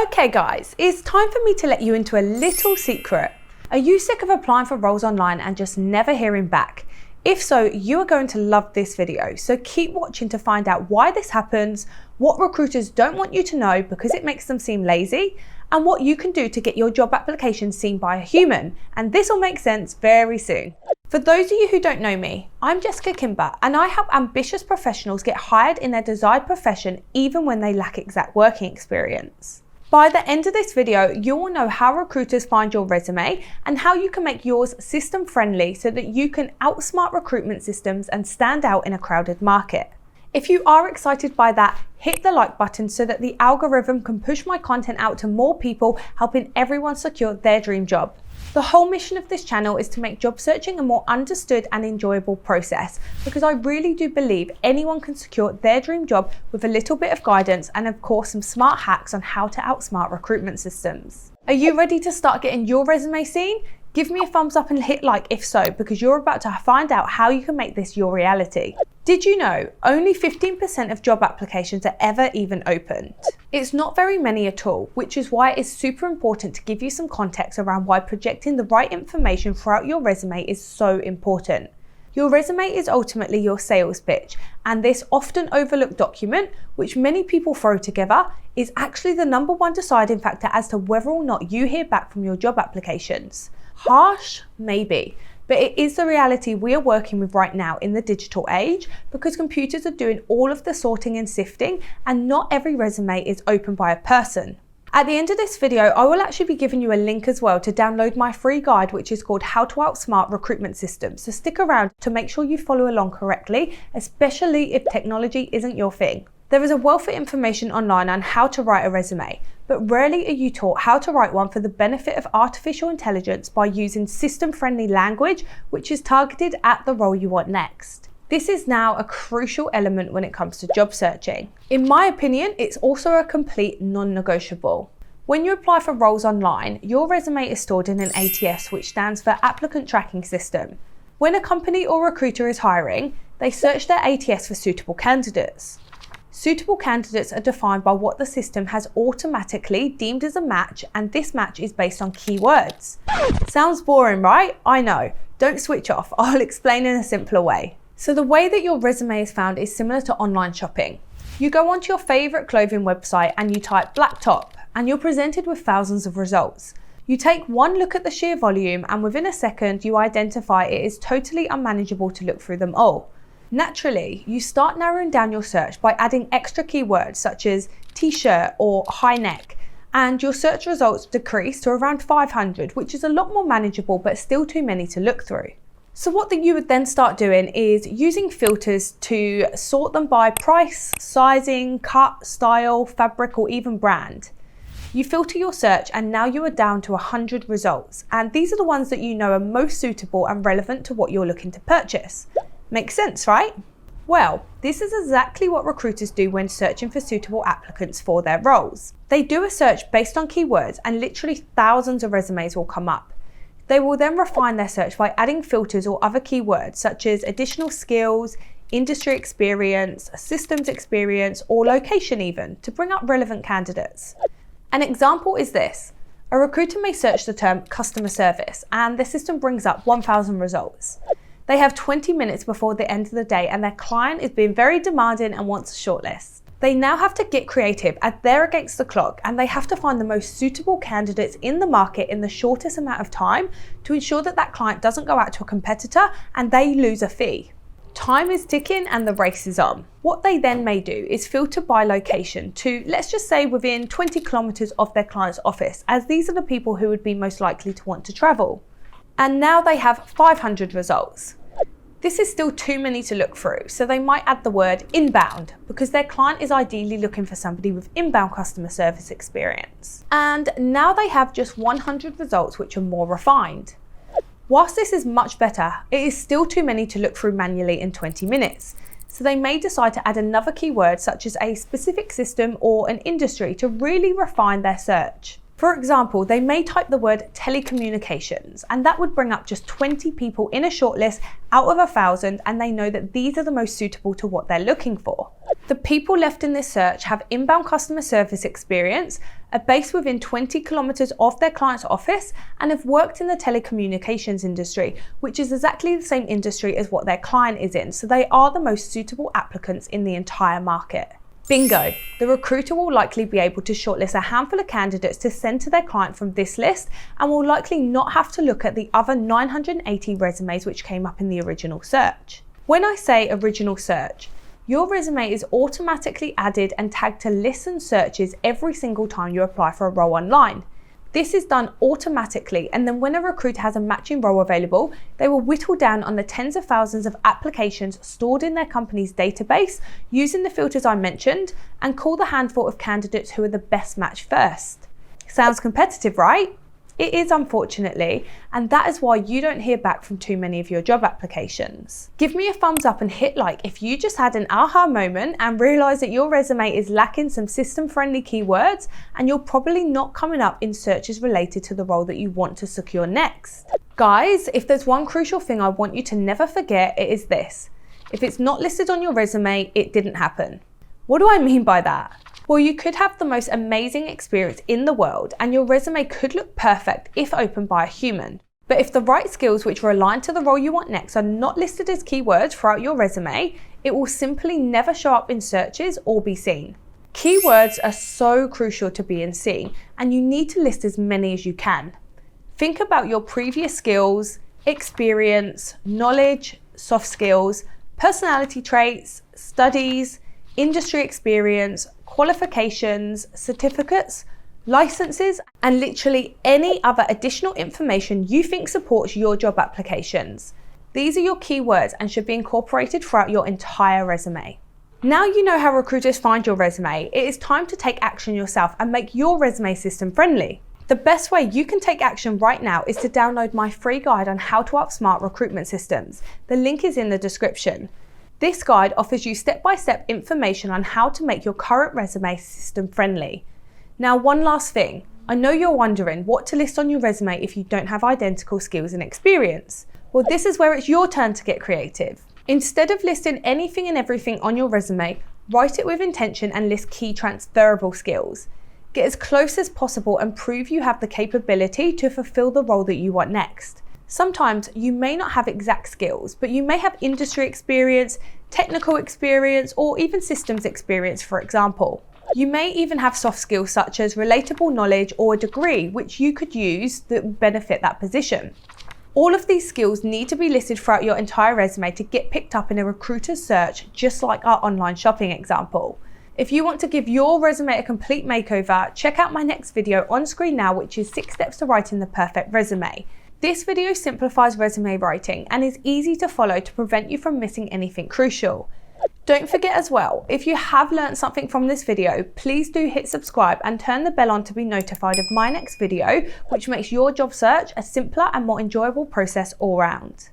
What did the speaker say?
Okay guys, it's time for me to let you into a little secret. Are you sick of applying for roles online and just never hearing back? If so, you are going to love this video, so keep watching to find out why this happens, what recruiters don't want you to know because it makes them seem lazy, and what you can do to get your job application seen by a human, and this will make sense very soon. For those of you who don't know me, I'm Jessica Kimber and I help ambitious professionals get hired in their desired profession even when they lack exact working experience. By the end of this video, you will know how recruiters find your resume and how you can make yours system friendly so that you can outsmart recruitment systems and stand out in a crowded market. If you are excited by that, hit the like button so that the algorithm can push my content out to more people, helping everyone secure their dream job. The whole mission of this channel is to make job searching a more understood and enjoyable process, because I really do believe anyone can secure their dream job with a little bit of guidance and of course some smart hacks on how to outsmart recruitment systems. Are you ready to start getting your resume seen? Give me a thumbs up and hit like if so, because you're about to find out how you can make this your reality. Did you know only 15% of job applications are ever even opened? It's not very many at all, which is why it's super important to give you some context around why projecting the right information throughout your resume is so important. Your resume is ultimately your sales pitch, and this often overlooked document, which many people throw together, is actually the #1 deciding factor as to whether or not you hear back from your job applications. Harsh? Maybe. But it is the reality we are working with right now in the digital age, because computers are doing all of the sorting and sifting, and not every resume is opened by a person. At the end of this video, I will actually be giving you a link as well to download my free guide, which is called How to Outsmart Recruitment Systems. So stick around to make sure you follow along correctly, especially if technology isn't your thing. There is a wealth of information online on how to write a resume, but rarely are you taught how to write one for the benefit of artificial intelligence by using system-friendly language, which is targeted at the role you want next. This is now a crucial element when it comes to job searching. In my opinion, it's also a complete non-negotiable. When you apply for roles online, your resume is stored in an ATS, which stands for Applicant Tracking System. When a company or recruiter is hiring, they search their ATS for suitable candidates. Suitable candidates are defined by what the system has automatically deemed as a match, and this match is based on keywords. Sounds boring, right? I know. Don't switch off. I'll explain in a simpler way. So the way that your resume is found is similar to online shopping. You go onto your favorite clothing website and you type black top, and you're presented with thousands of results. You take one look at the sheer volume, and within a second you identify it is totally unmanageable to look through them all. Naturally, you start narrowing down your search by adding extra keywords such as t-shirt or high neck, and your search results decrease to around 500, which is a lot more manageable but still too many to look through. So what you would then start doing is using filters to sort them by price, sizing, cut, style, fabric, or even brand. You filter your search and now you are down to 100 results, and these are the ones that you know are most suitable and relevant to what you're looking to purchase. Makes sense, right? Well, this is exactly what recruiters do when searching for suitable applicants for their roles. They do a search based on keywords, and literally thousands of resumes will come up. They will then refine their search by adding filters or other keywords such as additional skills, industry experience, systems experience, or location even, to bring up relevant candidates. An example is this. A recruiter may search the term customer service, and the system brings up 1,000 results. They have 20 minutes before the end of the day, and their client is being very demanding and wants a shortlist. They now have to get creative as they're against the clock, and they have to find the most suitable candidates in the market in the shortest amount of time to ensure that that client doesn't go out to a competitor and they lose a fee. Time is ticking and the race is on. What they then may do is filter by location to, let's just say, within 20 kilometers of their client's office, as these are the people who would be most likely to want to travel. And now they have 500 results. This is still too many to look through, so they might add the word inbound, because their client is ideally looking for somebody with inbound customer service experience. And now they have just 100 results, which are more refined. Whilst this is much better, it is still too many to look through manually in 20 minutes. So they may decide to add another keyword such as a specific system or an industry to really refine their search. For For example, they may type the word telecommunications, and that would bring up just 20 people in a shortlist out of 1,000, and they know that these are the most suitable to what they're looking for. The people left in this search have inbound customer service experience, are based within 20 kilometers of their client's office, and have worked in the telecommunications industry, which is exactly the same industry as what their client is in, so they are the most suitable applicants in the entire market. Bingo! The recruiter will likely be able to shortlist a handful of candidates to send to their client from this list, and will likely not have to look at the other 980 resumes which came up in the original search. When I say original search, your resume is automatically added and tagged to lists and searches every single time you apply for a role online. This is done automatically, and then when a recruiter has a matching role available, they will whittle down on the tens of thousands of applications stored in their company's database using the filters I mentioned, and call the handful of candidates who are the best match first. Sounds competitive, right? It is, unfortunately, and that is why you don't hear back from too many of your job applications. Give me a thumbs up and hit like if you just had an aha moment and realised that your resume is lacking some system-friendly keywords, and you're probably not coming up in searches related to the role that you want to secure next. Guys, if there's one crucial thing I want you to never forget, it is this. If it's not listed on your resume, it didn't happen. What do I mean by that? Well, you could have the most amazing experience in the world, and your resume could look perfect if opened by a human. But if the right skills which are aligned to the role you want next are not listed as keywords throughout your resume, it will simply never show up in searches or be seen. Keywords are so crucial to being seen, and you need to list as many as you can. Think about your previous skills, experience, knowledge, soft skills, personality traits, studies, industry experience, qualifications, certificates, licenses, and literally any other additional information you think supports your job applications. These are your keywords and should be incorporated throughout your entire resume. Now you know how recruiters find your resume, it is time to take action yourself and make your resume system friendly. The best way you can take action right now is to download my free guide on how to outsmart recruitment systems. The link is in the description. This guide offers you step-by-step information on how to make your current resume system friendly. Now, one last thing. I know you're wondering what to list on your resume if you don't have identical skills and experience. Well, this is where it's your turn to get creative. Instead of listing anything and everything on your resume, write it with intention and list key transferable skills. Get as close as possible and prove you have the capability to fulfill the role that you want next. Sometimes you may not have exact skills, but you may have industry experience, technical experience, or even systems experience, for example. You may even have soft skills such as relatable knowledge or a degree which you could use that would benefit that position. All of these skills need to be listed throughout your entire resume to get picked up in a recruiter's search, just like our online shopping example. If you want to give your resume a complete makeover, check out my next video on screen now, which is 6 steps to writing the perfect resume. This video simplifies resume writing and is easy to follow to prevent you from missing anything crucial. Don't forget as well, if you have learned something from this video, please do hit subscribe and turn the bell on to be notified of my next video, which makes your job search a simpler and more enjoyable process all round.